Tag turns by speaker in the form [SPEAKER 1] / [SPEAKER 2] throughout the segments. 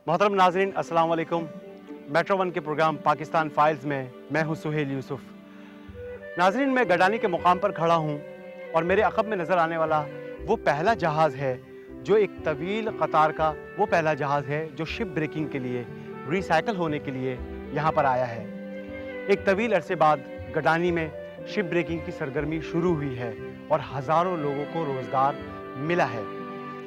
[SPEAKER 1] मोहतरम नाज़रीन, अस्सलाम वालेकुम। मेट्रो वन के प्रोग्राम पाकिस्तान फाइल्स में मैं हूं सुहेल यूसुफ। नाज़रीन, मैं गडानी के मुकाम पर खड़ा हूं और मेरे अक़ब में नज़र आने वाला वो पहला जहाज़ है जो एक तवील कतार का वो पहला जहाज़ है जो शिप ब्रेकिंग के लिए, रिसाइकल होने के लिए यहाँ पर आया है। एक तवील अरसे बाद गडानी में शिप ब्रेकिंग की सरगर्मी शुरू हुई है और हज़ारों लोगों को रोज़गार मिला है।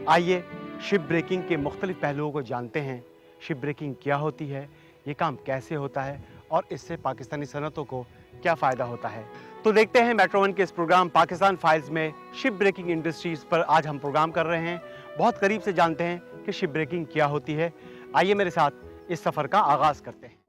[SPEAKER 1] आइए शिप ब्रेकिंग के मुख्तलिफ पहलुओं को जानते हैं। शिप ब्रेकिंग क्या होती है, ये काम कैसे होता है और इससे पाकिस्तानी सनअतों को क्या फ़ायदा होता है। तो देखते हैं मेट्रो वन के इस प्रोग्राम पाकिस्तान फाइल्स में शिप ब्रेकिंग इंडस्ट्रीज़ पर आज हम प्रोग्राम कर रहे हैं। बहुत करीब से जानते हैं कि शिप ब्रेकिंग क्या होती है। आइए मेरे साथ इस सफ़र का आगाज़ करते हैं।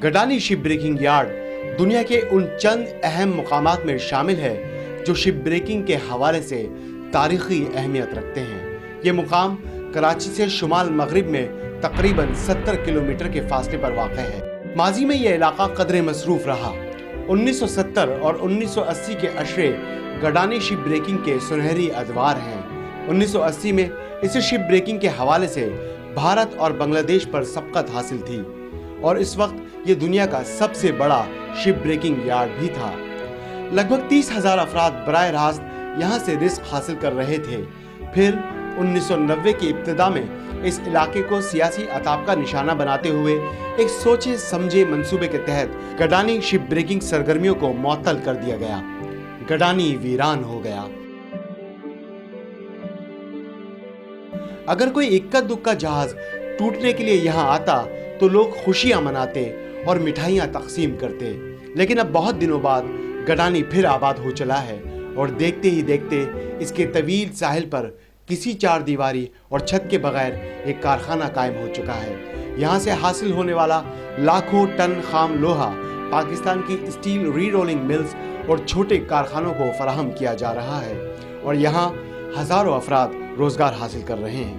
[SPEAKER 1] गडानी शिप ब्रेकिंग यार्ड दुनिया के उन चंद अहम मुकामात में शामिल है जो शिप ब्रेकिंग के हवाले से तारीखी अहमियत रखते हैं। ये मुकाम कराची से शुमाल मगरिब में तकरीबन 70 किलोमीटर के फासले पर वाक़ है। माजी में यह इलाका कदरे मसरूफ रहा। 1970 और 1980 के अशरे गडानी शिप ब्रेकिंग के सुनहरी अदवार हैं। 1980 में इसे शिप ब्रेकिंग के हवाले से भारत और बांग्लादेश पर सबकत हासिल थी और इस वक्त ये दुनिया का सबसे बड़ा शिप ब्रेकिंग यार्ड भी था। लगभग 30,000 अफराद बराह रास्त यहाँ से रिस्क हासिल कर रहे थे। फिर 1990 की इब्तिदा में इस इलाके को सियासी अताब का निशाना बनाते हुए एक सोचे समझे मंसूबे के तहत गडानी शिप ब्रेकिंग सरगर्मियों को मुअत्तल कर दिया गया। गडानी वीरान हो गया। अगर कोई इक्का दुक्का जहाज टूटने के लिए यहाँ आता तो लोग खुशियां मनाते और मिठाइयां तकसीम करते। लेकिन अब बहुत दिनों बाद गडानी फिर आबाद हो चला है और देखते ही देखते इसके तवील साहिल पर किसी चार दीवारी और छत के बगैर एक कारखाना कायम हो चुका है। यहाँ से हासिल होने वाला लाखों टन खाम लोहा पाकिस्तान की स्टील री रोलिंग मिल्स और छोटे कारखानों को फराहम किया जा रहा है और यहाँ हजारों अफराद रोजगार हासिल कर रहे हैं।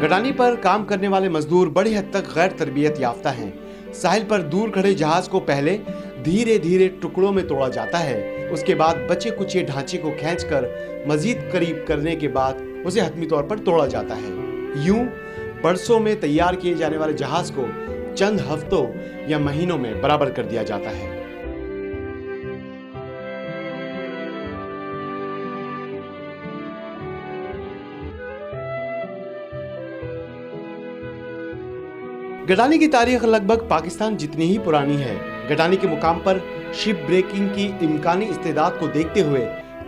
[SPEAKER 1] गडानी पर काम करने वाले मजदूर बड़ी हद तक गैर तरबियत याफ्ता हैं। साहिल पर दूर खड़े जहाज को पहले धीरे धीरे टुकड़ों में तोड़ा जाता है। उसके बाद बचे कुचे ढांचे को खींचकर मजीद करीब करने के बाद उसे हतमी तौर पर तोड़ा जाता है। यूं बरसों में तैयार किए जाने वाले जहाज को चंद हफ्तों या महीनों में बराबर कर दिया जाता है। गडानी की तारीख लगभग पाकिस्तान जितनी ही पुरानी है। गडानी के मुकाम पर शिप ब्रेकिंग की इम्कानी इस्तेदाद को देखते हुए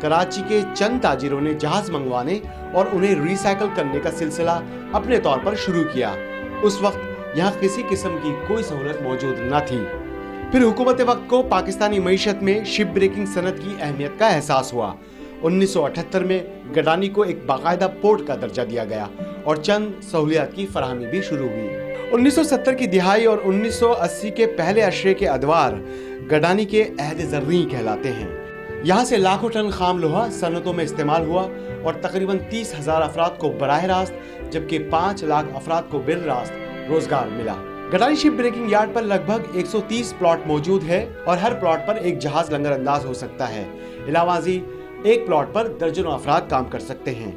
[SPEAKER 1] कराची के चंद ताजिरों ने जहाज मंगवाने और उन्हें रिसाइकल करने का सिलसिला अपने तौर पर शुरू किया। उस वक्त यहाँ किसी किस्म की कोई सहूलत मौजूद न थी। फिर हुकूमत वक्त को पाकिस्तानी मईशत में शिप ब्रेकिंग सनत की अहमियत का एहसास हुआ। 1978 में गडानी को एक बाकायदा पोर्ट का दर्जा दिया गया और चंद सहूलियात की फराहमी भी शुरू हुई। 1970 की दिहाई और 1980 के पहले अशरे के अदवार गडानी के अहद ज़र्री कहलाते हैं। यहाँ से लाखों टन खाम लोहा सनतों में इस्तेमाल हुआ और तकरीबन 30,000 अफराद को बराह रास्त जबकि 5 लाख अफराद को बिल रास्त रोजगार मिला। गडानी शिप ब्रेकिंग यार्ड पर लगभग 130 प्लॉट मौजूद है और हर प्लॉट पर एक जहाज लंगर अंदाज हो सकता है। इलावाजी एक प्लॉट पर दर्जनों अफराद काम कर सकते हैं।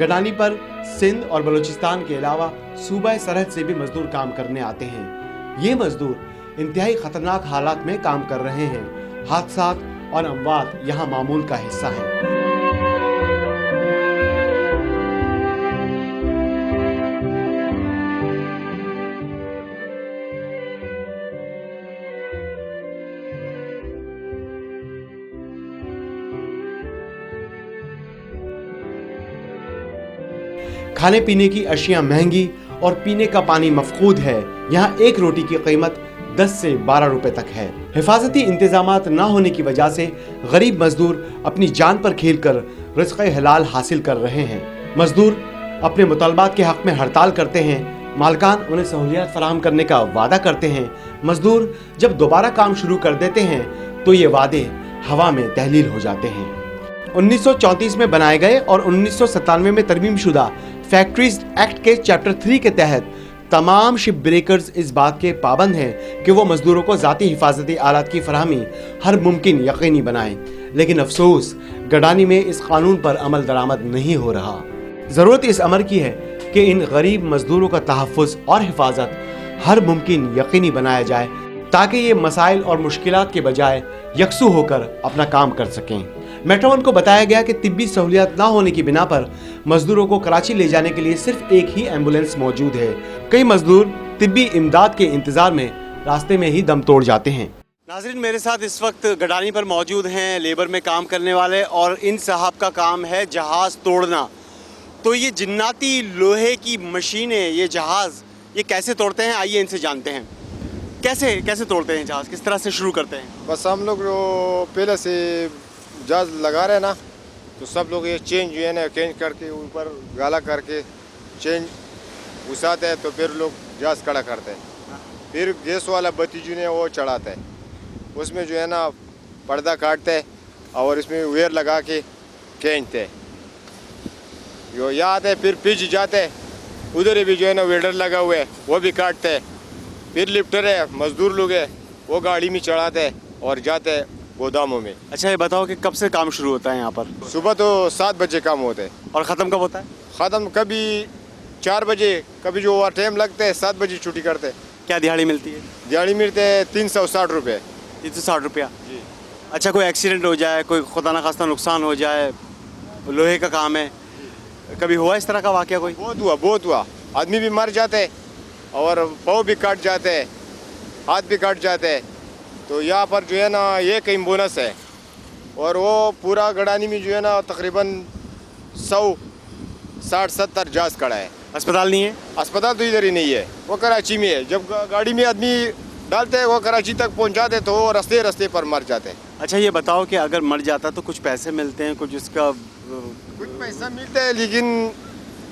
[SPEAKER 1] गडानी पर सिंध और बलूचिस्तान के अलावा सूबा सरहद से भी मजदूर काम करने आते हैं। ये मजदूर इंतहाई खतरनाक हालात में काम कर रहे हैं। हादसात और अमवात यहाँ मामूल का हिस्सा है। खाने पीने की अशिया महंगी और पीने का पानी मफकूद है। यहाँ एक रोटी की कीमत 10 से 12 रुपए तक है। हिफाजती इंतजामात न होने की वजह से गरीब मजदूर अपनी जान पर खेलकर रिज़्क़ हलाल हासिल कर रहे हैं। मजदूर अपने मुतालबात के हक में हड़ताल करते हैं। मालकान उन्हें सहूलियत फराहम करने का वादा करते हैं। मजदूर जब दोबारा काम शुरू कर देते हैं तो ये वादे हवा में तहलील हो जाते हैं। 1934 में बनाए गए और 1997 में तरमीम शुदा फैक्ट्रीज एक्ट के चैप्टर 3 के तहत तमाम शिप ब्रेकर्स इस बात के पाबंद हैं कि वो मजदूरों को ज़ाती हिफाजती आलात की फराहमी हर मुमकिन यकीनी बनाएं। लेकिन अफसोस गडानी में इस कानून पर अमल दरामद नहीं हो रहा। ज़रूरत इस अमर की है कि इन गरीब मजदूरों का तहफ़्फ़ुज़ और हिफाजत हर मुमकिन यकीनी बनाया जाए ताकि ये मसाइल और मुश्किलात के बजाय यकसू होकर अपना काम कर सकें। मेट्रो वन को बताया गया कि तिब्बी सहूलियत ना होने की बिना पर मजदूरों को कराची ले जाने के लिए सिर्फ एक ही एम्बुलेंस मौजूद है। कई मजदूर तिब्बी इमदाद के इंतजार में रास्ते में ही दम तोड़ जाते हैं। नाज़रीन, मेरे साथ इस वक्त गडानी पर मौजूद हैं लेबर में काम करने वाले और इन साहब का काम है जहाज़ तोड़ना। तो ये जिन्नाती लोहे की मशीनें, ये जहाज़, ये कैसे तोड़ते हैं, आइए इनसे जानते हैं। कैसे तोड़ते हैं जहाज़, किस तरह से शुरू करते हैं?
[SPEAKER 2] बस हम लोग जो पहले से जहाज लगा रहे हैं ना, तो सब लोग ये चेंज जो है ना चेंज करके ऊपर गाला करके चेंज घुसाते हैं, तो फिर लोग जहाज खड़ा करते हैं। फिर गैस वाला बत्ती जो है वो चढ़ाते हैं, उसमें जो है ना पर्दा काटते हैं और इसमें वेयर लगा के खींचते हैं। जो यहाँ आते हैं फिर पिच जाते हैं, उधर भी जो है ना वेल्डर लगा हुआ है वो भी काटते हैं। फिर लिफ्टर है, मजदूर लोग है, वो गाड़ी में चढ़ाते हैं और जाते हैं गोदामों में।
[SPEAKER 1] अच्छा, ये बताओ कि कब से काम शुरू होता है यहाँ पर?
[SPEAKER 2] सुबह तो 7 बजे काम होता है।
[SPEAKER 1] और ख़त्म कब होता है?
[SPEAKER 2] ख़त्म कभी 4 बजे, कभी जो ओवर टाइम लगता है 7 बजे छुट्टी करते हैं।
[SPEAKER 1] क्या दिहाड़ी मिलती है?
[SPEAKER 2] दिहाड़ी मिलते हैं 360 रुपये।
[SPEAKER 1] 360 रुपया
[SPEAKER 2] जी।
[SPEAKER 1] अच्छा, कोई एक्सीडेंट हो जाए, कोई खुदा न खास्ता नुकसान हो जाए, लोहे का काम है, कभी हुआ इस तरह का वाक़या कोई?
[SPEAKER 2] बहुत हुआ। आदमी भी मर जाते और पाँव भी काट जाते हैं, हाथ भी काट जाते हैं। तो यहाँ पर जो है ना एक एम्बुलेंस है और वो पूरा गडानी में जो है ना तकरीबन 160-70 जहाज खड़ा है।
[SPEAKER 1] अस्पताल नहीं है?
[SPEAKER 2] अस्पताल तो इधर ही नहीं है, वो कराची में है। जब गाड़ी में आदमी डालते हैं वो कराची तक पहुँचाते तो वो रास्ते पर मर जाते हैं।
[SPEAKER 1] अच्छा, ये बताओ कि अगर मर जाता तो कुछ पैसे मिलते हैं, कुछ उसका?
[SPEAKER 2] कुछ पैसा मिलता है लेकिन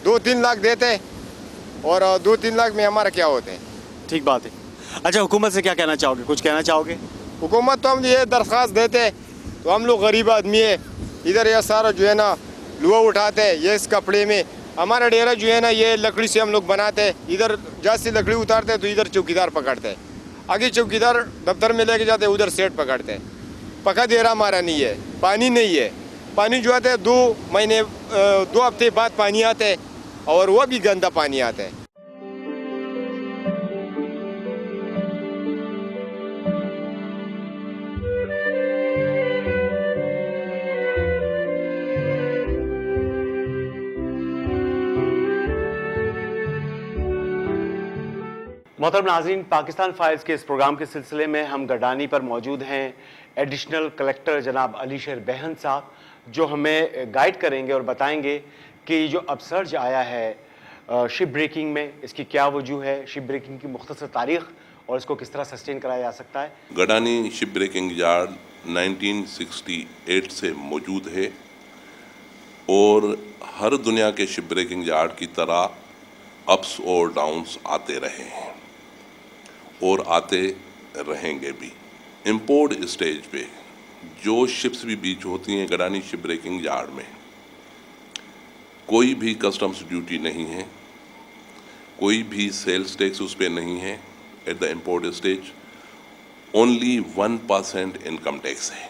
[SPEAKER 2] 2-3 लाख देते हैं और 2-3 लाख में हमारा क्या होते हैं।
[SPEAKER 1] ठीक बात है। अच्छा, हुकूमत से क्या कहना चाहोगे, कुछ कहना चाहोगे?
[SPEAKER 2] हुकूमत तो हम ये दरख्वास्त देते हैं, तो हम लोग गरीब आदमी है, इधर ये सारा जो है ना लोहा उठाते हैं, ये इस कपड़े में हमारा डेरा जो है ना ये लकड़ी से हम लोग बनाते हैं। इधर जहाँ से लकड़ी उतारते हैं तो इधर चौकीदार पकड़ते हैं, आगे चौकीदार दफ्तर में लेके जाते हैं, उधर सेठ पकड़ते हैं। पका डेरा हमारा नहीं है, पानी नहीं है। पानी जो आता है 2 महीने 2 हफ्ते बाद पानी आता है और वो भी गंदा पानी आता है।
[SPEAKER 1] मोहतरम नाज़रीन, पाकिस्तान फाइल्स के इस प्रोग्राम के सिलसिले में हम गडानी पर मौजूद हैं एडिशनल कलेक्टर जनाब अलीशर बेहन साहब, जो हमें गाइड करेंगे और बताएंगे कि जो अपसर्ज आया है शिप ब्रेकिंग में, इसकी क्या वजह है, शिप ब्रेकिंग की मुख्तसर तारीख़ और इसको किस तरह सस्टेन कराया जा सकता है।
[SPEAKER 3] गडानी शिप ब्रेकिंग यार्ड 1968 से मौजूद है और हर दुनिया के शिप ब्रेकिंग यार्ड की तरह अप्स और डाउन्स आते रहे हैं और आते रहेंगे भी। इंपोर्ट स्टेज पे जो शिप्स भी बीच होती हैं गडानी शिप ब्रेकिंग यार्ड में, कोई भी कस्टम्स ड्यूटी नहीं है, कोई भी सेल्स टैक्स उस पर नहीं है at the import stage, only 1% income tax है।